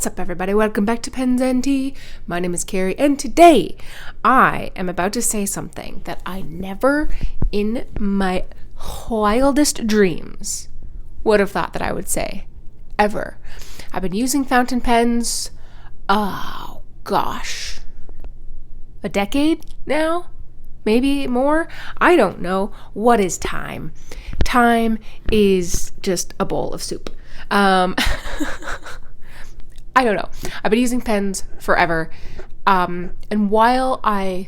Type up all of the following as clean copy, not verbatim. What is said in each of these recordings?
What's up, everybody? Welcome back to Pens and Tea. My name is Carrie, and today I am about to say something that I never in my wildest dreams would have thought that I would say, ever. I've been using fountain pens, oh gosh, a decade now? Maybe more? I don't know. What is time? Time is just a bowl of soup. I don't know. I've been using pens forever. And while I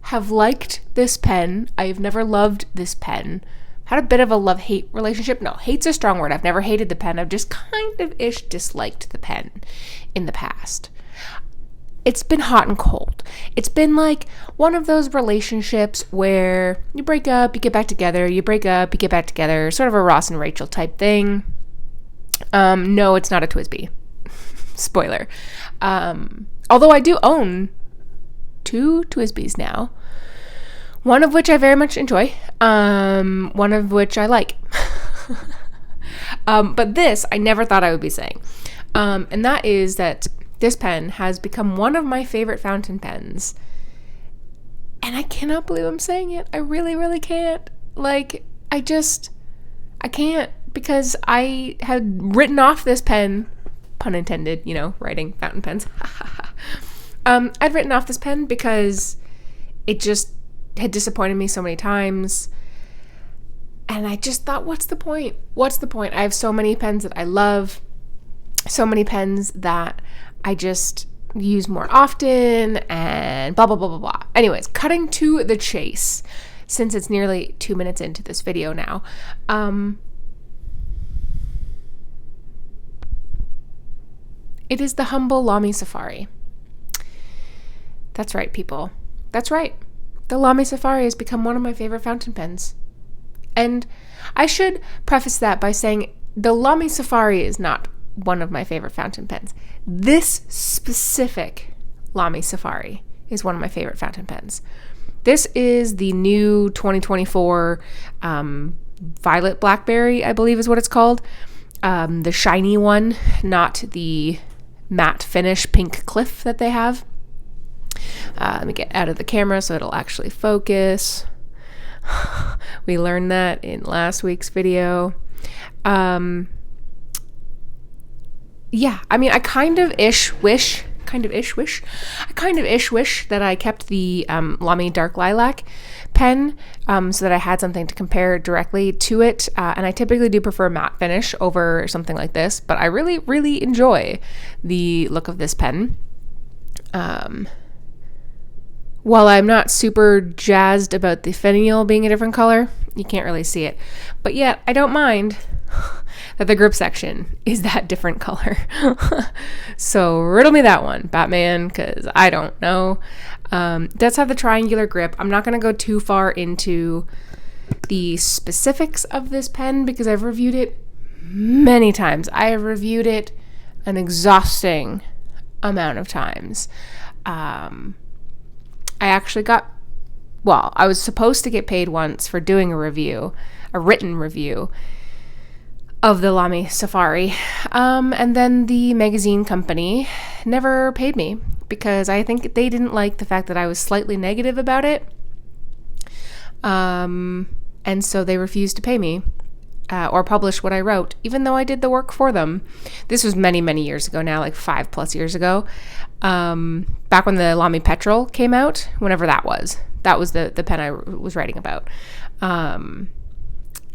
have liked this pen, I've never loved this pen. Had a bit of a love-hate relationship. No, hate's a strong word. I've never hated the pen. I've just kind of disliked the pen in the past. It's been hot and cold. It's been like one of those relationships where you break up, you get back together, you break up, you get back together, sort of a Ross and Rachel type thing. No, it's not a TWSBI. Spoiler. Although I do own 2 TWSBIs now, one of which I very much enjoy, one of which I like. But this, I never thought I would be saying. And that is that this pen has become one of my favorite fountain pens. And I cannot believe I'm saying it. I really, really can't. I can't, because I had written off this pen, pun intended, writing fountain pens. I'd written off this pen because it just had disappointed me so many times. And I just thought, what's the point? What's the point? I have so many pens that I love, so many pens that I just use more often, and blah, blah, blah, blah, blah. Anyways, cutting to the chase, since it's nearly 2 minutes into this video now. It is the humble Lami Safari. That's right, people. That's right. The Lami Safari has become one of my favorite fountain pens. And I should preface that by saying the Lami Safari is not one of my favorite fountain pens. This specific Lami Safari is one of my favorite fountain pens. This is the new 2024 Violet Blackberry, I believe is what it's called. The shiny one, not the matte finish pink cliff that they have. Let me get out of the camera so it'll actually focus. We learned that in last week's video. I mean, I kind of wish that I kept the Lami Dark Lilac pen so that I had something to compare directly to it. And I typically do prefer matte finish over something like this, but I really, really enjoy the look of this pen. While I'm not super jazzed about the finial being a different color, you can't really see it, but yet I don't mind that the grip section is that different color. So riddle me that one, Batman, because I don't know. Does have the triangular grip. I'm not going to go too far into the specifics of this pen because I've reviewed it many times. I have reviewed it an exhausting amount of times. I was supposed to get paid once for doing a written review of the Lami Safari, and then the magazine company never paid me because I think they didn't like the fact that I was slightly negative about it, and so they refused to pay me or publish what I wrote, even though I did the work for them. This was many, many years ago now, like 5+ years ago, back when the Lami Petrol came out, whenever that was the pen I was writing about.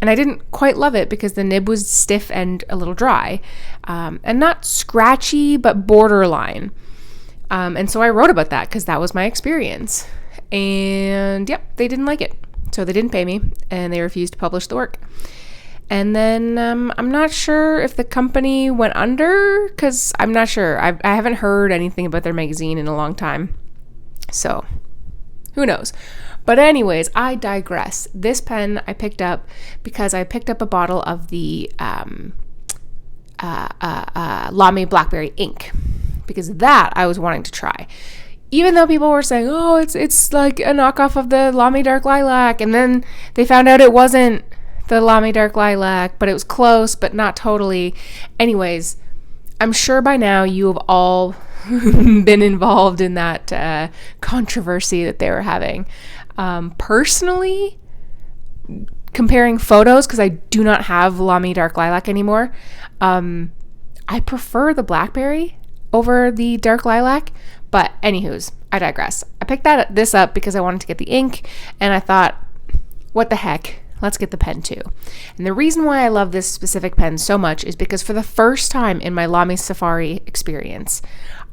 And I didn't quite love it because the nib was stiff and a little dry, and not scratchy, but borderline. And so I wrote about that because that was my experience. And yep, they didn't like it. So they didn't pay me and they refused to publish the work. And then I'm not sure if the company went under because I'm not sure. I haven't heard anything about their magazine in a long time. So who knows? But anyways, I digress. This pen I picked up because I picked up a bottle of the Lami Blackberry ink because that I was wanting to try. Even though people were saying, oh, it's like a knockoff of the Lami Dark Lilac, and then they found out it wasn't the Lami Dark Lilac, but it was close, but not totally. Anyways, I'm sure by now you have all been involved in that controversy that they were having. Personally, comparing photos, because I do not have Lami Dark Lilac anymore, I prefer the blackberry over the dark lilac. But anywho's, I digress. I picked this up because I wanted to get the ink, and I thought, what the heck? Let's get the pen too. And the reason why I love this specific pen so much is because for the first time in my Lami Safari experience,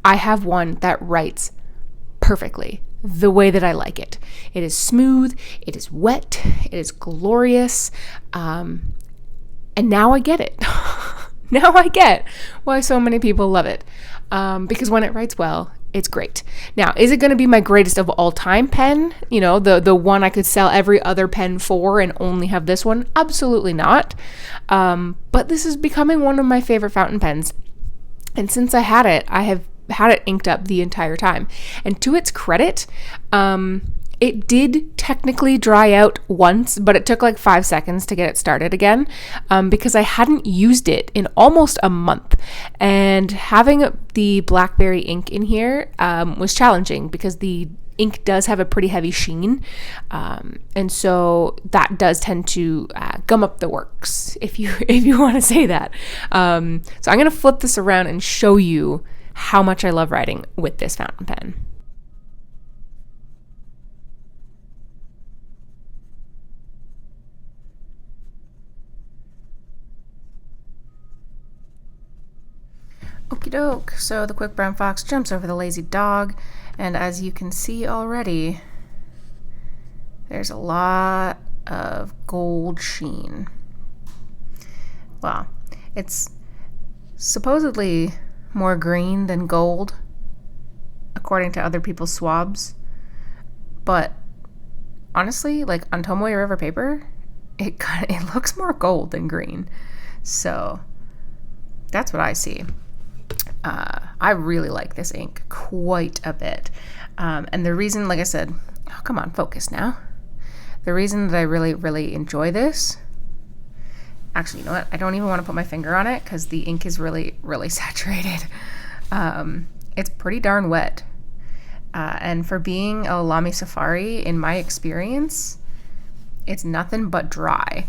I have one that writes perfectly the way that I like it. It is smooth, it is wet, it is glorious, and now I get it. Now I get why so many people love it, because when it writes well, it's great. Now, is it going to be my greatest of all time pen? You know, the one I could sell every other pen for and only have this one? Absolutely not. But this is becoming one of my favorite fountain pens. And since I had it, I have had it inked up the entire time. And to its credit, it did technically dry out once, but it took like 5 seconds to get it started again, because I hadn't used it in almost a month. And having the blackberry ink in here was challenging because the ink does have a pretty heavy sheen. And so that does tend to gum up the works, if you want to say that. So I'm going to flip this around and show you how much I love writing with this fountain pen. Okie doke, so the quick brown fox jumps over the lazy dog, and as you can see already, there's a lot of gold sheen. Well, it's supposedly more green than gold, according to other people's swabs, but honestly, like on Tomoe River paper, it looks more gold than green, so that's what I see. I really like this ink quite a bit. And the reason, like I said, oh, come on, focus now. The reason that I really, really enjoy this, actually, you know what? I don't even want to put my finger on it because the ink is really, really saturated. It's pretty darn wet. And for being a Lami Safari, in my experience, it's nothing but dry.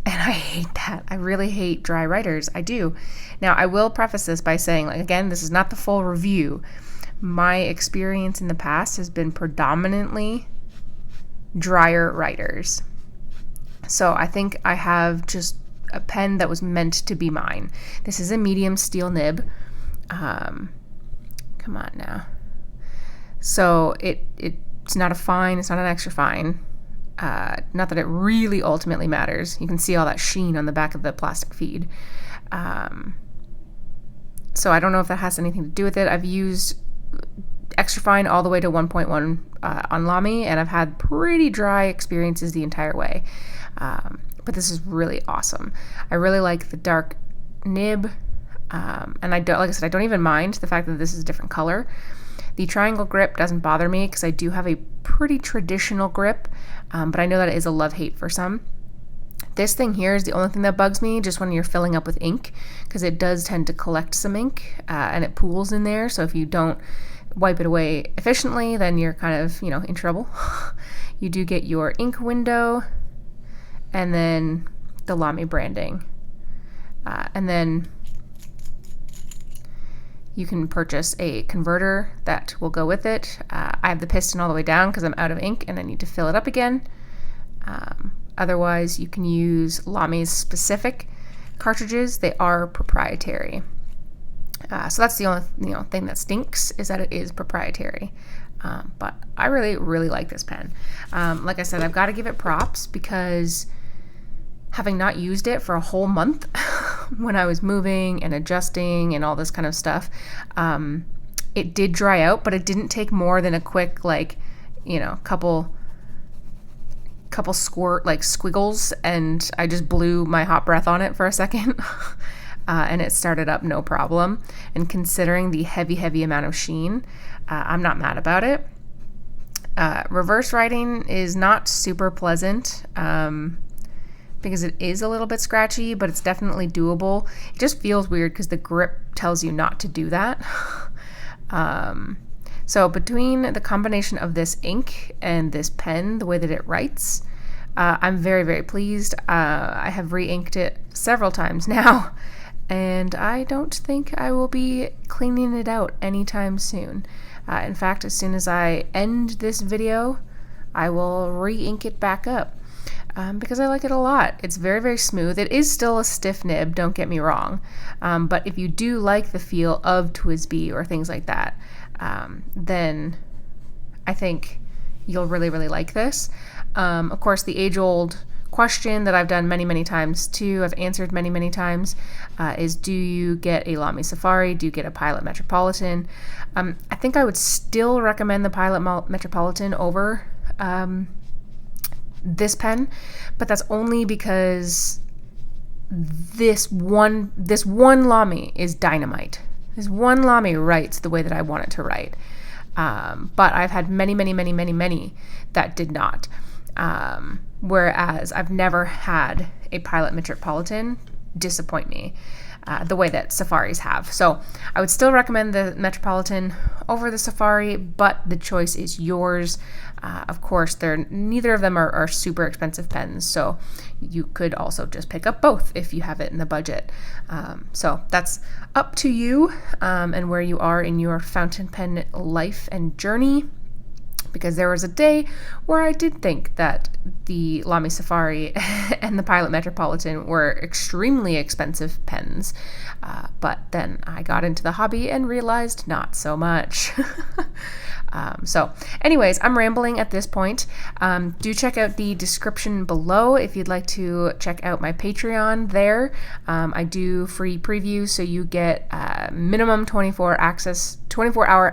And I hate that. I really hate dry writers. I do. Now, I will preface this by saying, like, again, this is not the full review. My experience in the past has been predominantly drier writers. So I think I have just a pen that was meant to be mine. This is a medium steel nib. Come on now. So it's not a fine. It's not an extra fine. Not that it really ultimately matters. You can see all that sheen on the back of the plastic feed. So I don't know if that has anything to do with it. I've used extra fine all the way to 1.1 on Lami, and I've had pretty dry experiences the entire way. But this is really awesome. I really like the dark nib, and I don't, like I said, I don't even mind the fact that this is a different color. The triangle grip doesn't bother me because I do have a pretty traditional grip, but I know that it is a love-hate for some. This thing here is the only thing that bugs me just when you're filling up with ink, because it does tend to collect some ink, and it pools in there. So if you don't wipe it away efficiently, then you're kind of, in trouble. You do get your ink window, and then the Lami branding. And then you can purchase a converter that will go with it. I have the piston all the way down because I'm out of ink and I need to fill it up again. Otherwise, you can use Lami's specific cartridges. They are proprietary. So that's the only thing that stinks, is that it is proprietary. But I really, really like this pen. Like I said, I've got to give it props because having not used it for a whole month when I was moving and adjusting and all this kind of stuff, it did dry out, but it didn't take more than a quick, couple squirt, squiggles, and I just blew my hot breath on it for a second. And it started up no problem. And considering the heavy amount of sheen, I'm not mad about it. Reverse writing is not super pleasant. because it is a little bit scratchy, but it's definitely doable. It just feels weird because the grip tells you not to do that. So between the combination of this ink and this pen, the way that it writes, I'm very, very pleased. I have re-inked it several times now, and I don't think I will be cleaning it out anytime soon. In fact, as soon as I end this video, I will re-ink it back up because I like it a lot. It's very, very smooth. It is still a stiff nib, don't get me wrong, but if you do like the feel of TWSBI or things like that, then I think you'll really, really like this. Of course, the age-old question that I've done many, many times too, I've answered many, many times, is do you get a Lami Safari? Do you get a Pilot Metropolitan? I think I would still recommend the Pilot Metropolitan over this pen, but that's only because this one Lami is dynamite. This one Lami writes the way that I want it to write. But I've had many, many, many, many, many that did not. Whereas I've never had a Pilot Metropolitan disappoint me the way that Safaris have. So I would still recommend the Metropolitan over the Safari, but the choice is yours. Of course, neither of them are super expensive pens, so you could also just pick up both if you have it in the budget. So that's up to you and where you are in your fountain pen life and journey. Because there was a day where I did think that the Lami Safari and the Pilot Metropolitan were extremely expensive pens, but then I got into the hobby and realized not so much. So anyways, I'm rambling at this point. Do check out the description below if you'd like to check out my Patreon there. I do free previews, so you get minimum 24-hour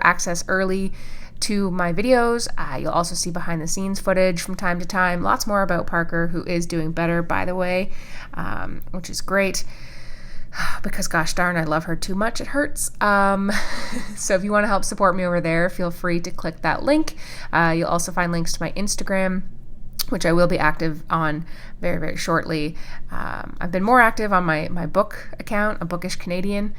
access early to my videos. You'll also see behind the scenes footage from time to time. Lots more about Parker, who is doing better, by the way, which is great. Because gosh darn, I love her too much. It hurts. So if you want to help support me over there, feel free to click that link. You'll also find links to my Instagram, which I will be active on very, very shortly. I've been more active on my book account, A Bookish Canadian.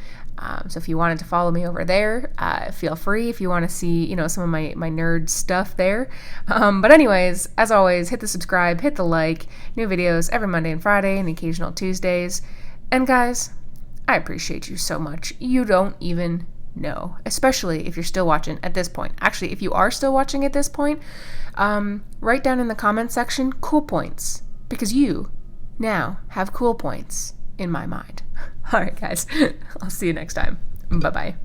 So if you wanted to follow me over there, feel free if you want to see, some of my nerd stuff there. But anyways, as always, hit the subscribe, hit the like, new videos every Monday and Friday and the occasional Tuesdays. And guys, I appreciate you so much. You don't even know, especially if you're still watching at this point. Actually, if you are still watching at this point, write down in the comments section cool points, because you now have cool points in my mind. All right, guys, I'll see you next time. Bye-bye.